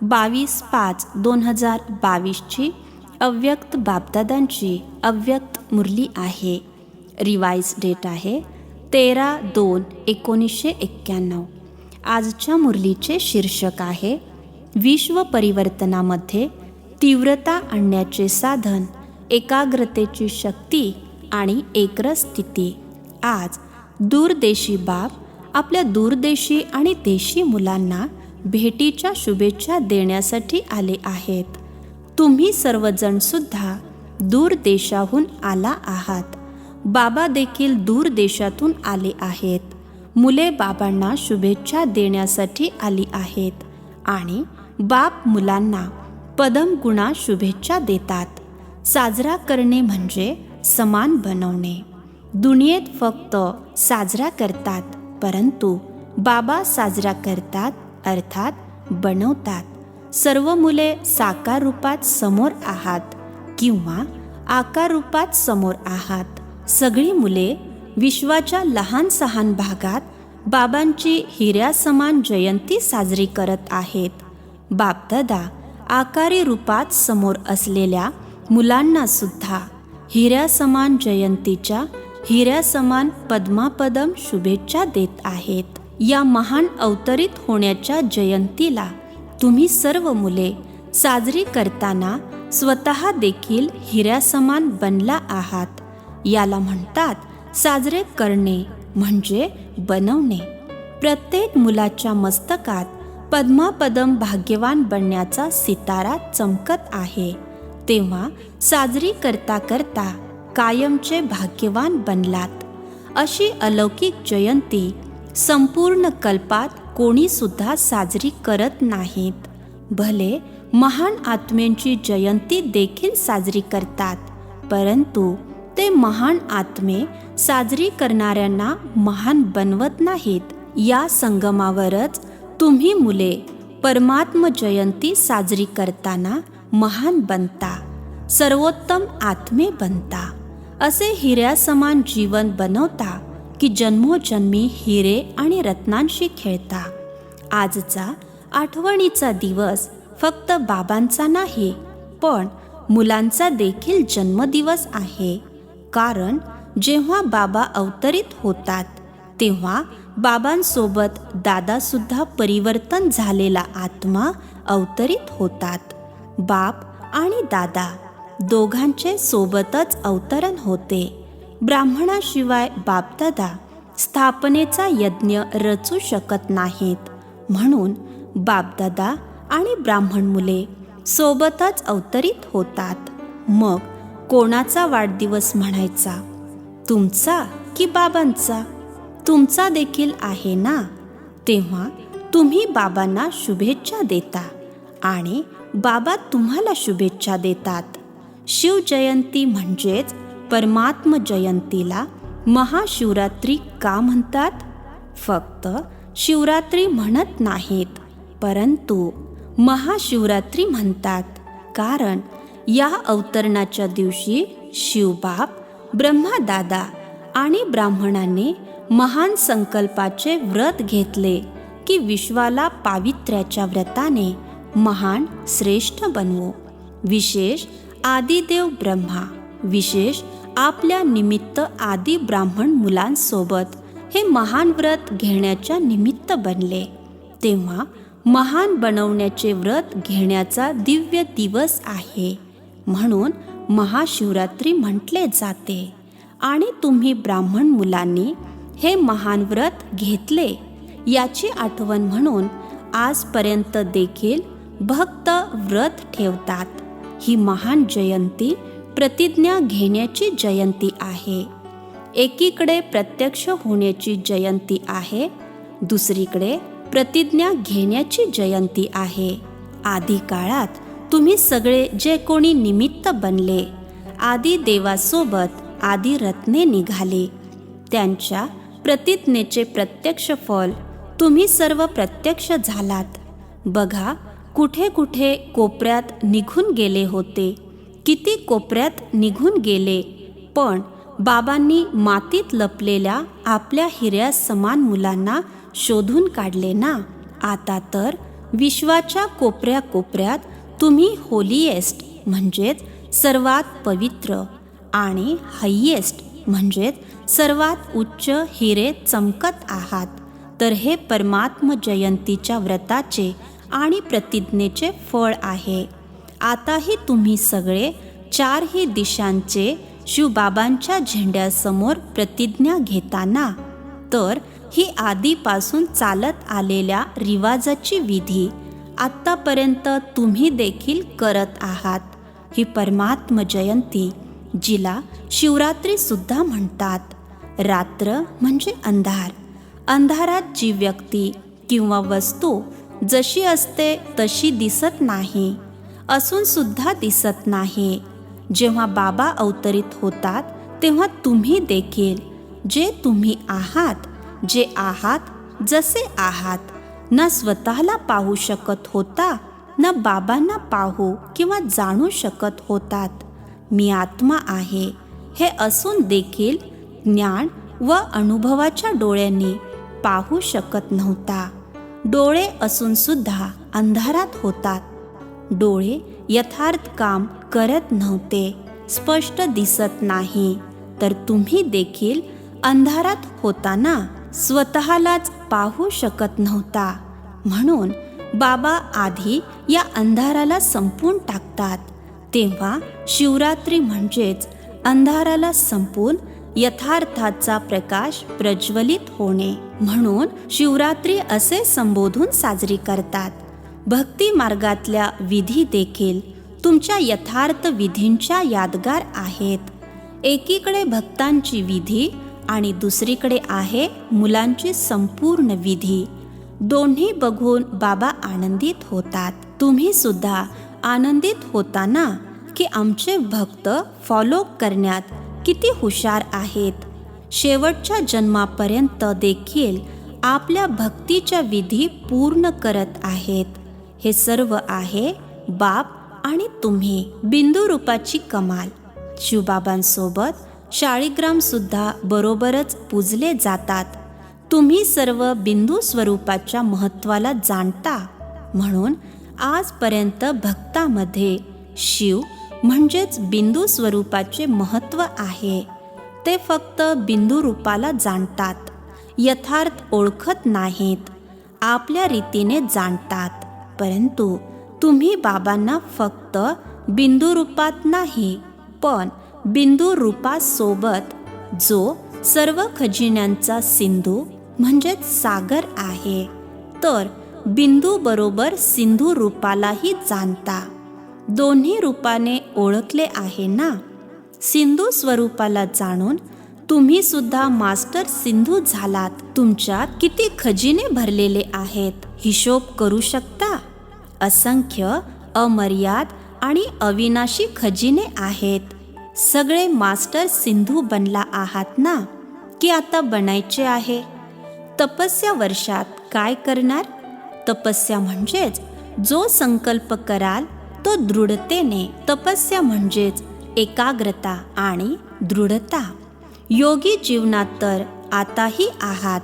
22/5/2022ची अव्यक्त बापदादांची अव्यक्त मुरली आहे. रिवाइज डेट आहे 13/2/1991. आजच्या मुरलीचे शीर्षक आहे विश्व परिवर्तनामध्ये तीव्रता आणण्याचे साधन, एकाग्रतेची शक्ती आणि एकरस स्थिती. आज दूरदेशी बाप आपल्या दूरदेशी आणि देशी मुलांना भेटीच्या शुभेच्छा देण्यासाठी आले आहेत. तुम्ही सर्वजण सुद्धा दूर देशाहून आला आहात. बाबा देखील दूर देशातून आले आहेत. मुले बाबांना शुभेच्छा देण्यासाठी आली आहेत आणि बाप मुलांना पदमगुणा शुभेच्छा देतात. साजरा करणे म्हणजे समान बनवणे. दुनियेत फक्त साजरा करतात, परंतु बाबा साजरा करतात, अर्थात बनवतात. सर्व मुले साकार रूपात समोर आहात किंवा आकार रूपात समोर आहात. सगळी मुले विश्वाच्या लहान सहान भागात बाबांची हिऱ्यासमान जयंती साजरी करत आहेत. बापदादा आकारी रूपात समोर असलेल्या मुलांना सुद्धा हिऱ्यासमान जयंतीच्या हिऱ्यासमान पद्मापदम शुभेच्छा देत आहेत. या महान अवतरित होण्याच्या जयंतीला तुम्ही सर्व मुले साजरी करताना स्वतः देखील हिऱ्यासमान बनला आहात. याला म्हणतात साजरे करणे म्हणजे बनवणे. प्रत्येक मुलाच्या मस्तकात पद्मापदम भाग्यवान बनण्याचा सितारा चमकत आहे. तेव्हा साजरी करता करता कायमचे भाग्यवान बनलात. अशी अलौकिक जयंती संपूर्ण कल्पात कोणी सुद्धा साजरी करत नाहीत. भले महान आत्म्यांची जयंती देखील साजरी करतात, परंतु ते महान आत्मे साजरी करणाऱ्यांना महान बनवत नाहीत. या संगमावरच तुम्ही मुले परमात्म जयंती साजरी करताना महान बनता, सर्वोत्तम आत्मे बनता. असे हिऱ्यासमान जीवन बनवता की जन्मोजन्मी हिरे आणि रत्नांशी खेळता. आजचा आठवणीचा दिवस फक्त बाबांचा नाही, पण मुलांचा देखील जन्मदिवस आहे. कारण जेव्हा बाबा अवतरित होतात तेव्हा बाबांसोबत दादासुद्धा परिवर्तन झालेला आत्मा अवतरित होतात. बाप आणि दादा दोघांचे सोबतच अवतरण होते. ब्राह्मणाशिवाय बापदादा स्थापनेचा यज्ञ रचू शकत नाहीत. म्हणून बापदादा आणि ब्राह्मण मुले सोबतच अवतरित होतात. मग कोणाचा वाढदिवस म्हणायचा, तुमचा की बाबांचा? तुमचा देखील आहे ना. तेव्हा तुम्ही बाबांना शुभेच्छा देता आणि बाबा तुम्हाला शुभेच्छा देतात. शिवजयंती म्हणजेच परमात्म जयंतीला महाशिवरात्री का म्हणतात? फक्त शिवरात्री म्हणत नाहीत, परंतु महाशिवरात्री म्हणतात. कारण या अवतरणाच्या दिवशी शिवबाप, ब्रह्मादादा आणि ब्राह्मणांनी महान संकल्पाचे व्रत घेतले की विश्वाला पावित्र्याच्या व्रताने महान श्रेष्ठ बनवू. विशेष आदिदेव ब्रह्मा, विशेष आपल्या निमित्त आदी ब्राह्मण मुलांसोबत हे महान व्रत घेण्याच्या निमित्त बनले. तेव्हा महान बनवण्याचे व्रत घेण्याचा दिव्य दिवस आहे, म्हणून महाशिवरात्री म्हटले जाते. आणि तुम्ही ब्राह्मण मुलांनी हे महान व्रत घेतले याची आठवण म्हणून आजपर्यंत देखील भक्त व्रत ठेवतात. ही महान जयंती प्रतिज्ञा घेण्याची जयंती आहे. एकीकडे प्रत्यक्ष होण्याची जयंती आहे, दुसरीकडे प्रतिज्ञा घेण्याची जयंती आहे. आधी काळात तुम्ही सगळे जे कोणी निमित्त बनले, आदी देवासोबत आदी रत्ने निघाले, त्यांच्या प्रतिज्ञेचे प्रत्यक्ष फल तुम्ही सर्व प्रत्यक्ष झालात. बघा, कुठे कुठे कोपऱ्यात निघून गेले होते, किती कोपऱ्यात निघून गेले, पण बाबांनी मातीत लपलेल्या आपल्या हिऱ्या समान मुलांना शोधून काढले ना. आता तर विश्वाच्या कोपऱ्या कोपऱ्यात तुम्ही होलिएस्ट म्हणजेच सर्वात पवित्र आणि हायेस्ट म्हणजेच सर्वात उच्च हिरे चमकत आहात. तर हे परमात्म जयंतीच्या व्रताचे आणि प्रतिज्ञेचे फळ आहे. आताही तुम्ही सगळे चारही दिशांचे शिवबाबांच्या झेंड्यासमोर प्रतिज्ञा घेताना, तर ही आधीपासून चालत आलेल्या रिवाजाची विधी आत्तापर्यंत तुम्ही देखील करत आहात. ही परमात्म जयंती, जिला शिवरात्री सुद्धा म्हणतात. रात्र म्हणजे अंधार. अंधारात जी व्यक्ती किंवा वस्तू जशी असते तशी दिसत नाही, असून सुद्धा दिसत नाही. जेव्हा बाबा अवतरित होतात तेव्हा तुम्ही देखील जे तुम्ही आहात, जे आहात, जसे आहात, ना स्वतःला पाहू शकत होता, ना बाबांना पाहू किंवा जाणू शकत होतात. मी आत्मा आहे हे असून देखील ज्ञान व अनुभवाच्या डोळ्यांनी पाहू शकत नव्हता. डोळे असून सुद्धा अंधारात होतात. डोळे यथार्थ काम करत नव्हते, स्पष्ट दिसत नाही. तर तुम्ही देखील अंधारात होताना स्वतःलाच पाहू शकत नव्हता. म्हणून बाबा आधी या अंधाराला संपवून टाकतात. तेव्हा शिवरात्री म्हणजेच अंधाराला संपून यथार्थाचा प्रकाश प्रज्वलित होणे. म्हणून शिवरात्री असे संबोधून साजरी करतात. भक्ती मार्गातल्या विधी देखील तुमच्या यथार्थ विधींच्या यादगार आहेत. एकीकडे भक्तांची विधी आणि दुसरीकडे आहे मुलांची संपूर्ण विधी. दोन्ही बघून बाबा आनंदित होतात. तुम्ही सुद्धा आनंदित होता ना की आमचे भक्त फॉलो करण्यात किती हुशार आहेत. शेवटच्या जन्मापर्यंत देखील आपल्या भक्तीच्या विधी पूर्ण करत आहेत. हे सर्व आहे बाप आणि तुम्ही. बिंदू रूपाची कमाल. शिवबाबांसोबत शाळीग्राम सुद्धा बरोबरच पूजले जातात. तुम्ही सर्व बिंदू स्वरूपाच्या महत्त्वाला जाणता. म्हणून आजपर्यंत भक्तामध्ये शिव म्हणजेच बिंदू स्वरूपाचे महत्त्व आहे. ते फक्त बिंदू रूपाला जाणतात, यथार्थ ओळखत नाहीत. आपल्या रीतीने जाणतात. परंतु तुम्ही बाबांना फक्त बिंदू रूपात नाही, पण बिंदू रूपासोबत जो सर्व खजिन्यांचा सिंधू म्हणजेच सागर आहे, तर बिंदू बरोबर सिंधू रूपालाही जाणता. दोन्ही रूपाने ओळखले आहे ना. सिंधू स्वरूपाला जाणून तुम्ही सुद्धा मास्टर सिंधू झालात. तुमच्यात किती खजिने भरलेले आहेत हिशोब करू शकता. असंख्य, अमर्याद आणि अविनाशी खजिने आहेत. सगळे मास्टर सिंधू बनला आहात ना, की आता बनायचे आहे. तपस्या वर्षात काय करणार? तपस्या म्हणजेच जो संकल्प कराल तो दृढतेने. तपस्या म्हणजेच एकाग्रता आणि दृढता. योगी जीवनात तर आताही आहात.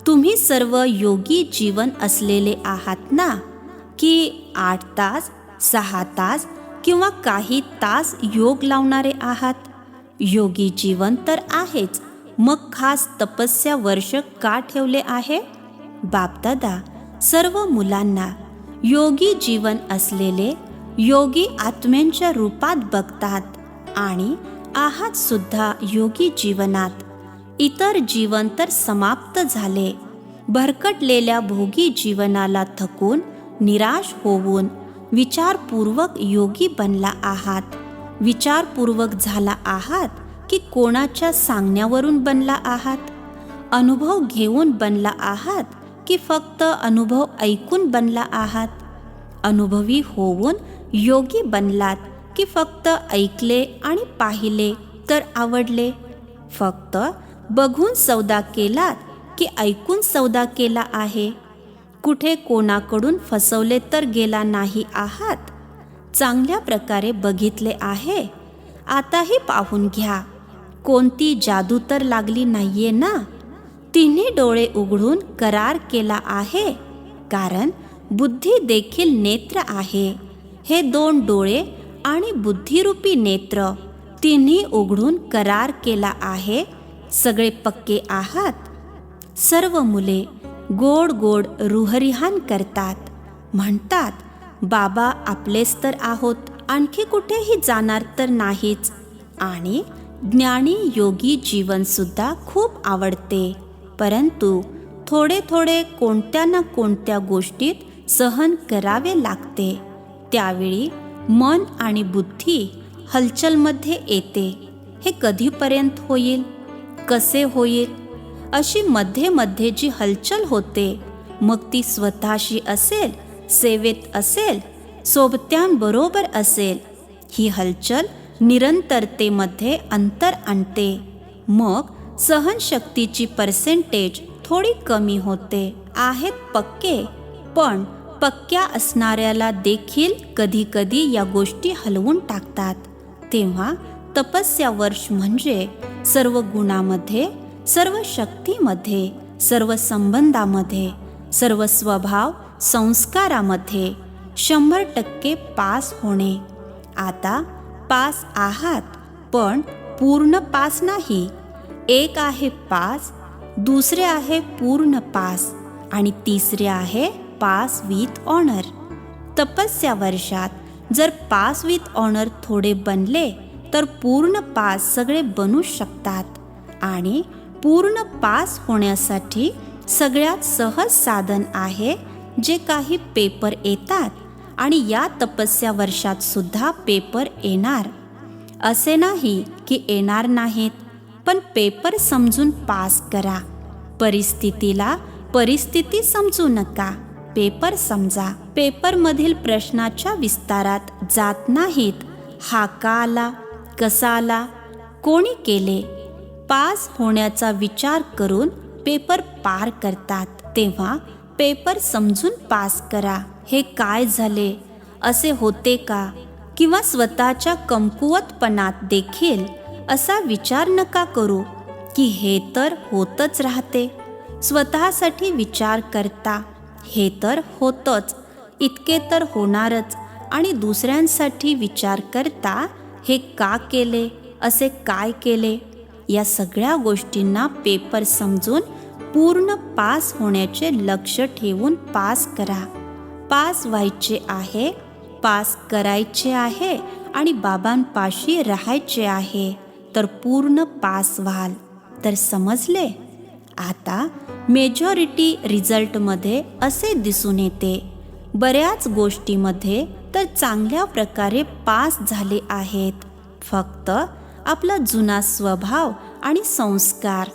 तुम्ही सर्व योगी जीवन असलेले आहात ना, की 8 तास, 6 तास किंवा काही तास योग लावणारे आहात? योगी जीवन तर आहेच. मग खास तपस्या वर्ष का ठेवले आहे? बापदादा सर्व मुलांना योगी जीवन असलेले योगी आत्म्यांच्या रूपात बघतात आणि आहात सुद्धा योगी जीवनात. इतर जीवन तर समाप्त झाले. भरकटलेल्या भोगी जीवनाला थकून निराश होऊन विचारपूर्वक योगी बनला आहात. विचारपूर्वक झाला आहात की कोणाच्या सांगण्यावरून बनला आहात? अनुभव घेऊन बनला आहात की फक्त अनुभव ऐकून बनला आहात? अनुभवी होऊन योगी बनलात की फक्त ऐकले आणि पाहिले तर आवडले? फक्त बघून सौदा केलात की ऐकून सौदा केला आहे? कुठे कोणाकडून फसवले तर गेला नाही आहात? चांगल्या प्रकारे बघितले आहे. आताही पाहून घ्या. कोणती जादू तर लागली नाहीये ना? तिन्ही डोळे उघडून करार केला आहे. कारण बुद्धी देखील नेत्र आहे. हे 2 डोळे आणि बुद्धिरूपी नेत्र तिन्ही उघडून करार केला आहे. सगळे पक्के आहात. सर्व मुले गोड गोड रुहरिहान करतात. म्हणतात, बाबा आपलेच तर आहोत, आणखी कुठेही जाणार तर नाहीच. आणि ज्ञानी योगी जीवनसुद्धा खूप आवडते. परंतु थोडे थोडे कोणत्या ना कोणत्या गोष्टीत सहन करावे लागते. त्यावेळी मन आणि बुद्धी हलचलमध्ये येते. हे कधीपर्यंत होईल, कसे होईल? अशी मध्ये मध्ये जी हलचल होते, मग ती स्वतःशी असेल, सेवेत असेल, सोबत्यांबरोबर असेल, ही हलचल निरंतरतेमध्ये अंतर आणते. मग सहनशक्तीची पर्सेंटेज थोडी कमी होते. आहेत पक्के, पण पक्क्या असणाऱ्याला देखील कधीकधी या गोष्टी हलवून टाकतात. तेव्हा तपस्या वर्ष म्हणजे सर्व गुणामध्ये, सर्व शक्तीमध्ये, सर्व संबंधामध्ये, सर्व स्वभाव संस्कारामध्ये 100% पास होणे. आता पास आहात, पण पूर्ण पास नाही. एक आहे पास, दुसरे आहे पूर्ण पास आणि तिसरे आहे पास विथ ऑनर. तपस्या वर्षात जर पास विथ ऑनर थोडे बनले तर पूर्ण पास सगळे बनू शकतात. आणि पूर्ण पास होण्यासाठी सगळ्यात सहज साधन आहे जे काही पेपर येतात. आणि या तपस्या वर्षात सुद्धा पेपर येणार. असे नाही की येणार नाहीत, पण पेपर समजून पास करा. परिस्थितीला परिस्थिती समजू नका, पेपर समजा. पेपरमधील प्रश्नाच्या विस्तारात जात नाहीत. हा का आला, कसा आला, कोणी केले. पास होण्याचा विचार करून पेपर पार करतात. तेव्हा पेपर समजून पास करा. हे काय झाले, असे होते का? किंवा स्वतःच्या कमकुवतपणात देखील असा विचार नका करू की हे तर होतच राहते. स्वतःसाठी विचार करता, हे तर होतच, इतके तर होणारच. आणि दुसऱ्यांसाठी विचार करता, हे का केले, असे काय केले. या सगळ्या गोष्टींना पेपर समजून पूर्ण पास होण्याचे लक्ष ठेवून पास करा. पास व्हायचे आहे, पास करायचे आहे आणि बाबांपाशी राहायचे आहे, तर पूर्ण पास व्हाल. तर समजले? आता मेजॉरिटी रिझल्टमध्ये असे दिसून येते, बऱ्याच गोष्टीमध्ये तर चांगल्या प्रकारे पास झाले आहेत. फक्त आपला जुना स्वभाव आणि संस्कार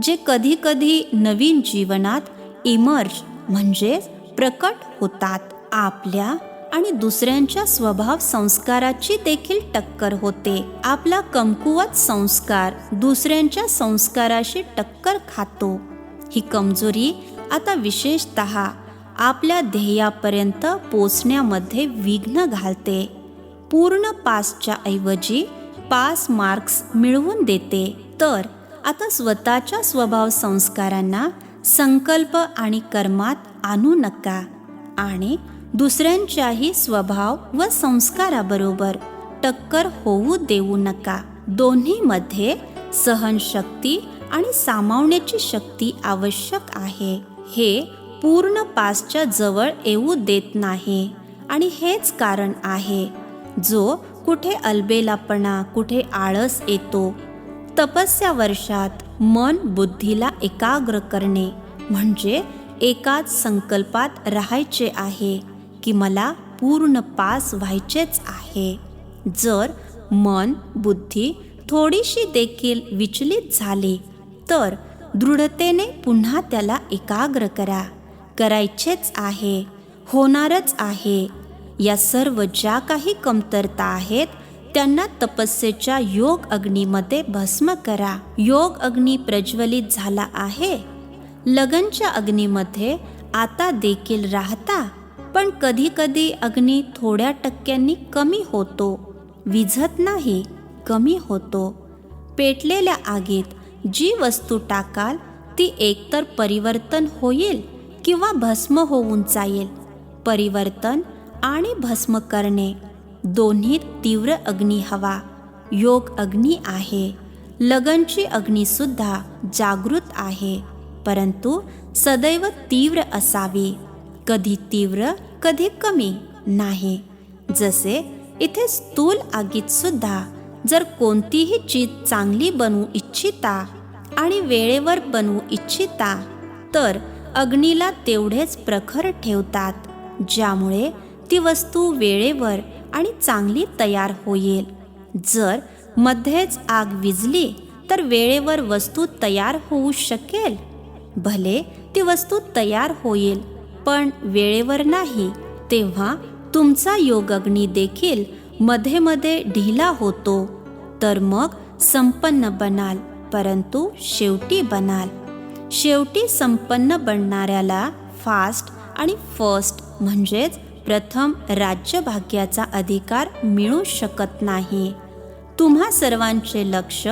जे कधीकधी नवीन जीवनात इमर्ज म्हणजे प्रकट होतात. आपल्या आणि दुसऱ्यांच्या स्वभाव संस्काराची देखील टक्कर होते. आपला कमकुवत संस्कार दुसऱ्यांच्या संस्काराशी टक्कर खातो. ही कमजोरी आता विशेषतः आपल्या ध्येयापर्यंत पोचण्यामध्ये विघ्न घालते. पूर्ण पासच्या ऐवजी पास मार्क्स मिळवून देते. तर आता स्वतःच्या स्वभाव संस्कारांना संकल्प आणि कर्मात आणू नका आणि दुसऱ्यांच्याही स्वभाव व संस्काराबरोबर टक्कर होऊ देऊ नका. दोन्हीमध्ये सहनशक्ती आणि सामावण्याची शक्ती आवश्यक आहे. हे पूर्ण पासच्या जवळ येऊ देत नाही. आणि हेच कारण आहे जो कुठे अलबेलापणा, कुठे आळस येतो. तपस्या वर्षात मन बुद्धीला एकाग्र करणे म्हणजे एकाच संकल्पात राहायचे आहे की मला पूर्ण पास व्हायचेच आहे. जर मन बुद्धी थोडीशी देखील विचलित झाली तर दृढतेने पुन्हा त्याला एकाग्र करा. करायचेच आहे, होणारच आहे. या सर्व ज्या काही कमतरता आहेत त्यांना तपस्येच्या योग अग्नीमध्ये भस्म करा. योग अग्नी प्रज्वलित झाला आहे. लगनच्या अग्नीमध्ये आता देखील राहता, पण कधीकधी अग्नी थोड्या टक्क्यांनी कमी होतो. विझत नाही, कमी होतो. पेटलेल्या आगीत जी वस्तू टाकाल ती एकतर परिवर्तन होईल किंवा भस्म होऊन जाईल. परिवर्तन आणि भस्म करणे दोन्ही तीव्र अग्नी हवा. योग अग्नी आहे. लगनची अग्नीसुद्धा जागृत आहे, परंतु सदैव तीव्र असावी. कधी तीव्र कधी कमी नाही. जसे इथे स्थूल आगीत सुद्धा जर कोणतीही चीज चांगली बनवू इच्छिता आणि वेळेवर बनवू इच्छिता तर अग्नीला तेवढेच प्रखर ठेवतात, ज्यामुळे ती वस्तू वेळेवर आणि चांगली तयार होईल. जर मध्येच आग विझली तर वेळेवर वस्तू तयार होऊ शकेल? भले ती वस्तू तयार होईल, पण वेळेवर नाही. तेव्हा तुमचा योग अग्नी देखील मध्ये मध्ये ढिला होतो. तर मग संपन्न बनाल, परंतु शेवटी बनाल. शेवटी संपन्न बनणाऱ्याला फास्ट आणि फर्स्ट म्हणजेच प्रथम राज्यभाग्याचा अधिकार मिळू शकत नाही. तुम्हा सर्वांचे लक्ष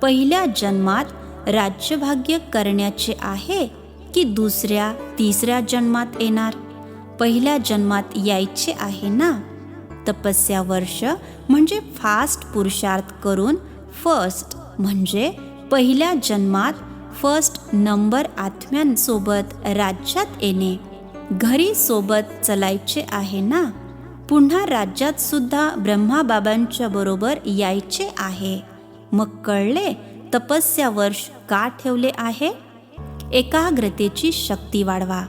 पहिल्या जन्मात राज्यभाग्य करण्याचे आहे की दुसऱ्या तिसऱ्या जन्मात येणार? पहिल्या जन्मात यायचे आहे ना. तपस्या वर्ष म्हणजे फास्ट पुरुषार्थ करून फर्स्ट म्हणजे पहिल्या जन्मात फर्स्ट नंबर आत्म्यांसोबत राज्यात येणे. घरी सोबत चलायचे आहे ना. पुन्हा राज्यात सुद्धा ब्रह्माबाबांच्या बरोबर यायचे आहे. मग कळले तपस्या वर्ष का ठेवले आहे? एकाग्रतेची शक्ती वाढवा.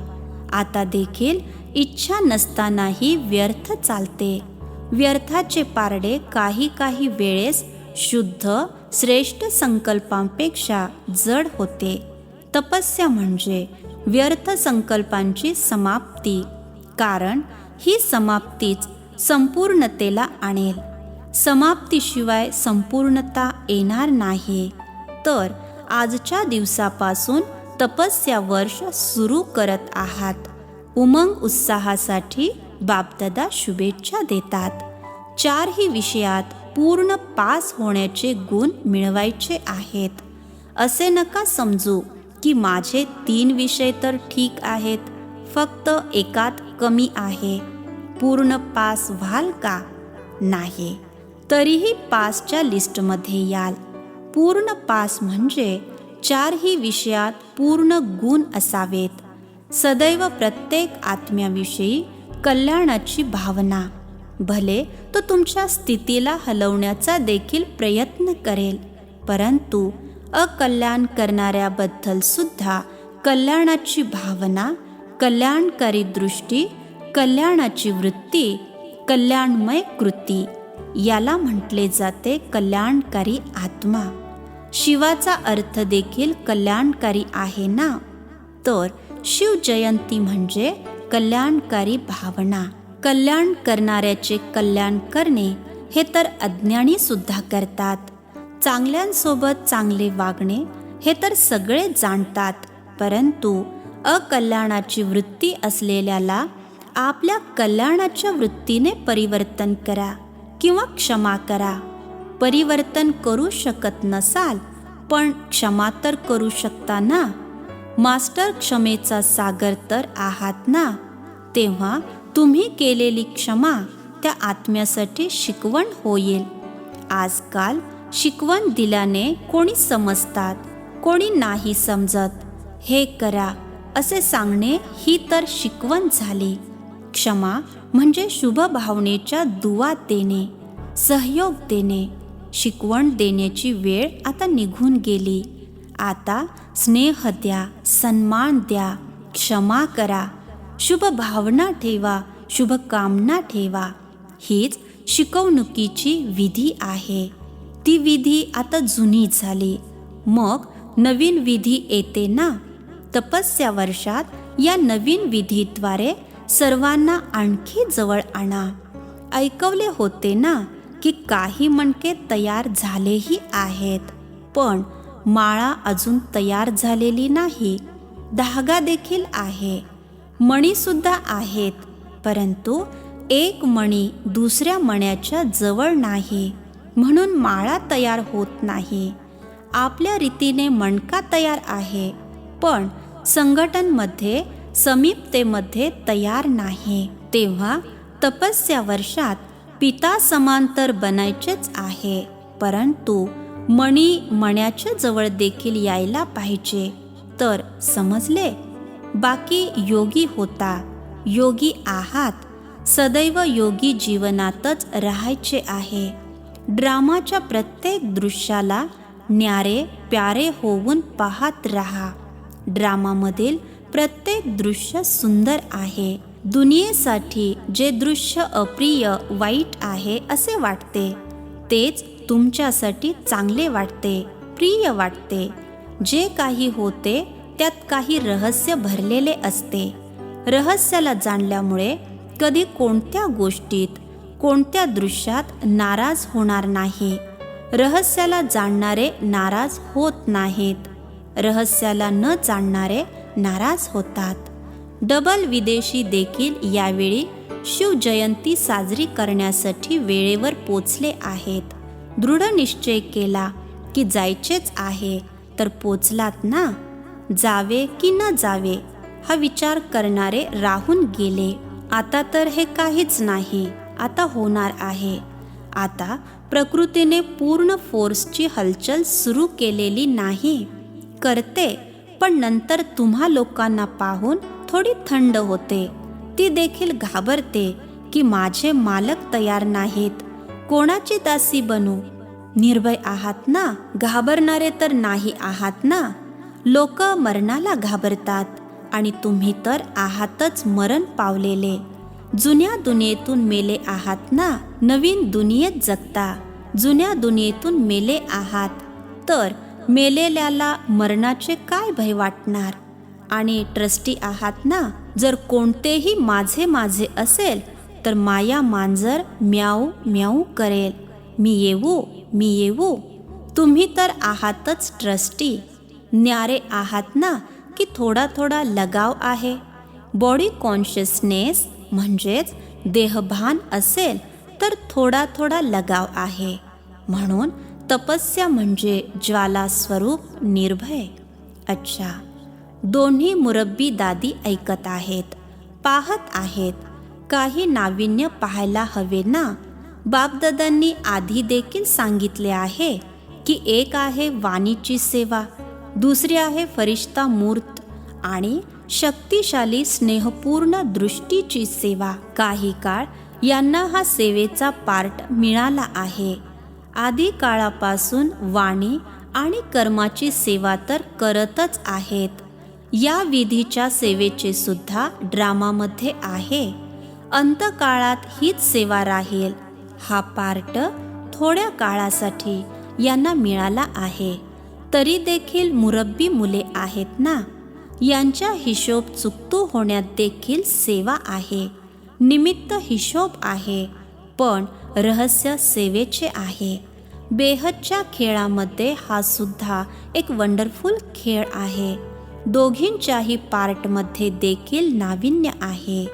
आता देखील इच्छा नसतानाही व्यर्थ चालते. व्यर्थाचे पारडे काही काही वेळेस शुद्ध श्रेष्ठ संकल्पांपेक्षा जड होते. तपस्या म्हणजे व्यर्थ संकल्पांची समाप्ती, कारण ही समाप्तीच संपूर्णतेला आणेल. समाप्तीशिवाय संपूर्णता येणार नाही. तर आजच्या दिवसापासून तपस्या वर्ष सुरू करत आहात. उमंग उत्साहासाठी बापदादा शुभेच्छा देतात. चारही विषयात पूर्ण पास होण्याचे गुण मिळवायचे आहेत. असे नका समजू की माझे 3 विषय तर ठीक आहेत, फक्त एकात कमी आहे. पूर्ण पास व्हाल का? नाही. तरीही पासच्या लिस्टमध्ये याल. पूर्ण पास म्हणजे 4ही विषयात पूर्ण गुण असावेत. सदैव प्रत्येक आत्म्याविषयी कल्याणाची भावना. भले तो तुमच्या स्थितीला हलवण्याचा देखील प्रयत्न करेल, परंतु अकल्याण करणाऱ्याबद्दल सुद्धा कल्याणाची भावना, कल्याणकारी दृष्टी, कल्याणाची वृत्ती, कल्याणमय कृती याला म्हटले जाते कल्याणकारी आत्मा. शिवाचा अर्थ देखील कल्याणकारी आहे ना. तर शिवजयंती म्हणजे कल्याणकारी भावना. कल्याण करणाऱ्याचे कल्याण करणे हे तर अज्ञानी सुद्धा करतात. चांगल्यांसोबत चांगले वागणे हे तर सगळे जाणतात, परंतु अकल्याणाची वृत्ती असलेल्याला आपल्या कल्याणाच्या वृत्तीने परिवर्तन करा किंवा क्षमा करा. परिवर्तन करू शकत नसाल, पण क्षमा तर करू शकता ना. मास्टर क्षमेचा सागर तर आहात ना. तेव्हा तुम्ही केलेली क्षमा त्या आत्म्यासाठी शिकवण होईल. आजकाल शिकवण दिल्याने कोणी समजतात, कोणी नाही समजत. हे करा असे सांगणे ही तर शिकवण झाली. क्षमा म्हणजे शुभ भावनेच्या दुवा देणे, सहयोग देणे. शिकवण देण्याची वेळ आता निघून गेली. आता स्नेह द्या, सन्मान द्या, क्षमा करा, शुभ भावना ठेवा, शुभकामना ठेवा. हीच शिकवणुकीची विधी आहे. ती विधी आता जुनी झाली, मग नवीन विधी येते ना. तपस्या वर्षात या नवीन विधीद्वारे सर्वांना आणखी जवळ आणा. ऐकवले होते ना की काही मणके तयार झालेही आहेत, पण माळा अजून तयार झालेली नाही. धागा देखील आहे, मणीसुद्धा आहेत, परंतु एक मणी दुसऱ्या मण्याच्या जवळ नाही, म्हणून माळा तयार होत नाही. आपल्या रीतीने मणका तयार आहे, पण संघटनमध्ये समीपतेमध्ये तयार नाही. तेव्हा तपस्या वर्षात पिता समांतर बनायचेच आहे, परंतु मणी मण्याच्या जवळ देखील यायला पाहिजे. तर समजले? बाकी योगी होता, योगी आहात, सदैव योगी जीवनातच राहायचे आहे. ड्रामाच्या प्रत्येक दृश्याला न्यारे प्यारे होऊन पाहत राहा. ड्रामामधील प्रत्येक दृश्य सुंदर आहे. दुनियेसाठी जे दृश्य अप्रिय वाईट आहे असे वाटते, तेच तुमच्यासाठी चांगले वाटते, प्रिय वाटते. जे काही होते त्यात काही रहस्य भरलेले असते. रहस्याला जाणल्यामुळे कधी कोणत्या गोष्टीत, कोणत्या दृश्यात नाराज होणार नाही. रहस्याला जाणणारे नाराज होत नाहीत, रहस्याला न जाणणारे नाराज होतात. डबल विदेशी देखील यावेळी शिवजयंती साजरी करण्यासाठी वेळेवर पोचले आहेत. दृढ निश्चय केला की जायचेच आहे तर पोचलात ना. जावे की न जावे हा विचार करणारे राहून गेले. आता तर हे काहीच नाही, आता होणार आहे. आता प्रकृतीने पूर्ण फोर्सची हलचल सुरू केलेली नाही. करते, पण नंतर तुम्हा लोकांना पाहून थोडी थंड होते. ती देखील घाबरते की माझे मालक तयार नाहीत, कोणाची दासी बनू. निर्भय आहात ना, घाबरणारे तर नाही आहात ना. लोक मरणाला घाबरतात आणि तुम्ही तर आहातच मरण पावलेले. जुन्या दुनियेतून मेले आहात ना, नवीन दुनियेत जगता. जुन्या दुनियेतून मेले आहात तर मेलेल्याला मरणाचे काय भय वाटणार. आणि ट्रस्टी आहात ना, जर कोणतेही माझे माझे असेल तर माया मांजर म्याऊ म्याऊ करेल, मी येऊ मी येऊ. तुम्ही तर आहातच ट्रस्टी. न्यारे आहात ना की थोडा थोडा लगाव आहे. बॉडी कॉन्शियसनेस म्हणजेच देहभान असेल तर थोडा थोडा लगाव आहे. म्हणून तपस्या म्हणजे ज्वाला स्वरूप निर्भय. अच्छा, दोन्ही मुरब्बी दादी ऐकत आहेत, पाहत आहेत. काही नाविन्य पाहायला हवे ना. बापदादांनी आधी देखील सांगितले आहे की एक आहे वाणीची सेवा, दुसरी आहे फरिश्ता मूर्त आणि शक्तिशाली स्नेहपूर्ण दृष्टीची सेवा. काही काळ यांना हा सेवेचा पार्ट मिळाला आहे. आधी काळापासून वाणी आणि कर्माची सेवा तर करतच आहेत. या विधीच्या सेवेचे सुद्धा ड्रामामध्ये आहे. अंतकाळात हीच सेवा राहील. हा पार्ट थोड्या काळासाठी यांना मिळाला आहे. तरी देखील मुरब्बी मुले आहेत ना, यांच्या हिशोब चुकतू होण्यात देखील सेवा आहे. निमित्त हिशोब आहे, पण रहस्य सेवेचे आहे. बेहदच्या खेळामध्ये हा सुद्धा एक वंडरफुल खेळ आहे. दोघींच्याही पार्टमध्ये देखील नाविन्य आहे.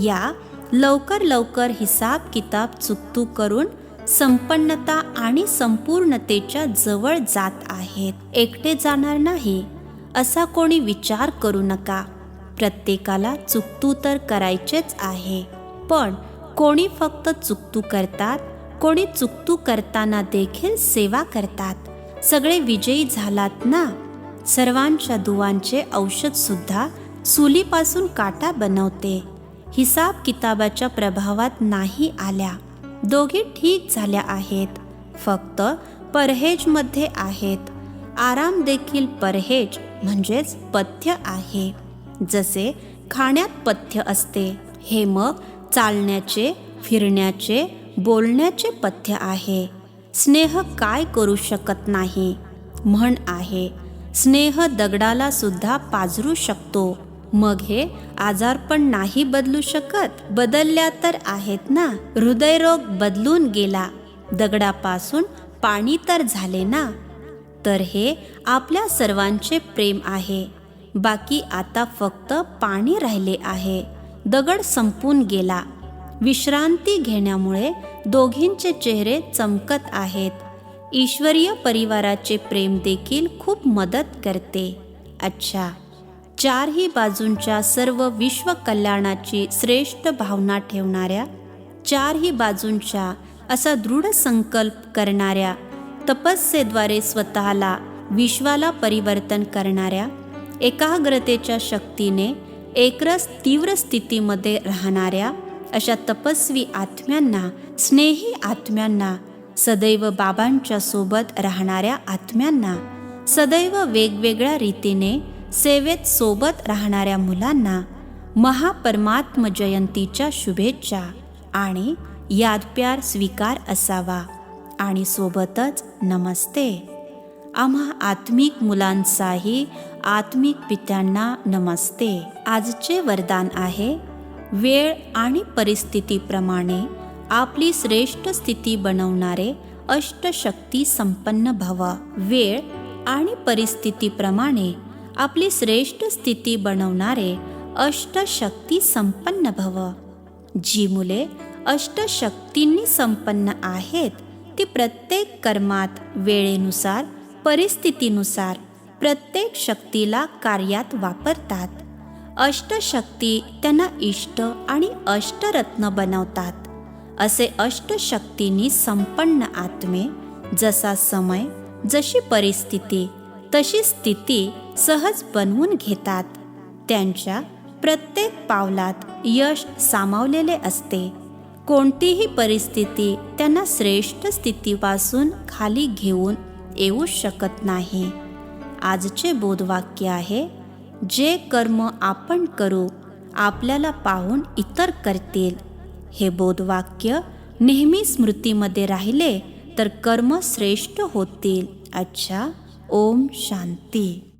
या लवकर लवकर हिसाब किताब चुकतू करून संपन्नता आणि संपूर्णतेच्या जवळ जात आहेत. एकटे जाणार नाही असा कोणी विचार करू नका. प्रत्येकाला चुकतू तर करायचेच आहे, पण कोणी फक्त चुकतू करतात, कोणी चुकतू करताना देखील सेवा करतात. सगळे विजयी झालात ना. सर्वांच्या दुवांचे औषध सुद्धा सुलीपासून काटा बनवते. हिसाब किताबाच्या प्रभावात नाही आल्या. दोघी ठीक झाल्या आहेत, फक्त परहेजमध्ये आहेत. आराम देखील परहेज म्हणजेच पथ्य आहे. जसे खाण्यात पथ्य असते, हे मग चालण्याचे, फिरण्याचे, बोलण्याचे पथ्य आहे. स्नेह काय करू शकत नाही म्हण आहे. स्नेह दगडाला सुद्धा पाझरू शकतो. मग हे आजारपण नाही बदलू शकत. बदलल्या तर आहेत ना. हृदयरोग बदलून गेला, दगडापासून पाणी तर झाले ना. तर हे आपल्या सर्वांचे प्रेम आहे. बाकी आता फक्त पाणी राहिले आहे. दगड संपून गेला. विश्रांती घेण्यामुळे दोघींचे चेहरे चमकत आहेत. ईश्वरीय परिवाराचे प्रेम देखील खूप मदत करते. अच्छा, चारही बाजूंच्या सर्व विश्व कल्याणाची श्रेष्ठ भावना ठेवणाऱ्या, चारही बाजूंच्या असा दृढ संकल्प करणाऱ्या, तपस्येद्वारे स्वतःला विश्वाला परिवर्तन करणाऱ्या, एकाग्रतेच्या शक्तीने एकरस तीव्र स्थितीमध्ये राहणाऱ्या अशा तपस्वी आत्म्यांना, स्नेही आत्म्यांना, सदैव बाबांच्या सोबत राहणाऱ्या आत्म्यांना, सदैव वेगवेगळ्या रीतीने सेवेत सोबत राहणाऱ्या मुलांना महापरमात्म जयंतीच्या शुभेच्छा आणि याद प्यार स्वीकार असावा. आणि सोबतच नमस्ते. आम्हा आत्मिक मुलांचाही आत्मिक पित्यांना नमस्ते. आजचे वरदान आहे, वेळ आणि परिस्थितीप्रमाणे आपली श्रेष्ठ स्थिती बनवणारे अष्टशक्ती संपन्न भव. वेळ आणि परिस्थितीप्रमाणे आपली श्रेष्ठ स्थिती बनवणारे अष्टशक्ती संपन्न भव. जी मुले अष्टशक्तींनी संपन्न आहेत ती प्रत्येक कर्मात वेळेनुसार, परिस्थितीनुसार प्रत्येक शक्तीला कार्यात वापरतात. अष्टशक्ती त्यांना इष्ट आणि अष्टरत्न बनवतात. असे अष्टशक्तींनी संपन्न आत्मे जसा समय, जशी परिस्थिती, तशी स्थिती सहज बनवून घेतात. त्यांच्या प्रत्येक पावलात यश सामावलेले असते. कोणतीही परिस्थिती त्यांना श्रेष्ठ स्थितीपासून खाली घेऊन येऊ शकत नाही. आजचे बोधवाक्य आहे, जे कर्म आपण करू आपल्याला पाहून इतर करतील. हे बोधवाक्य नेहमी स्मृतीमध्ये राहिले तर कर्म श्रेष्ठ होतील. अच्छा. ओम शांती.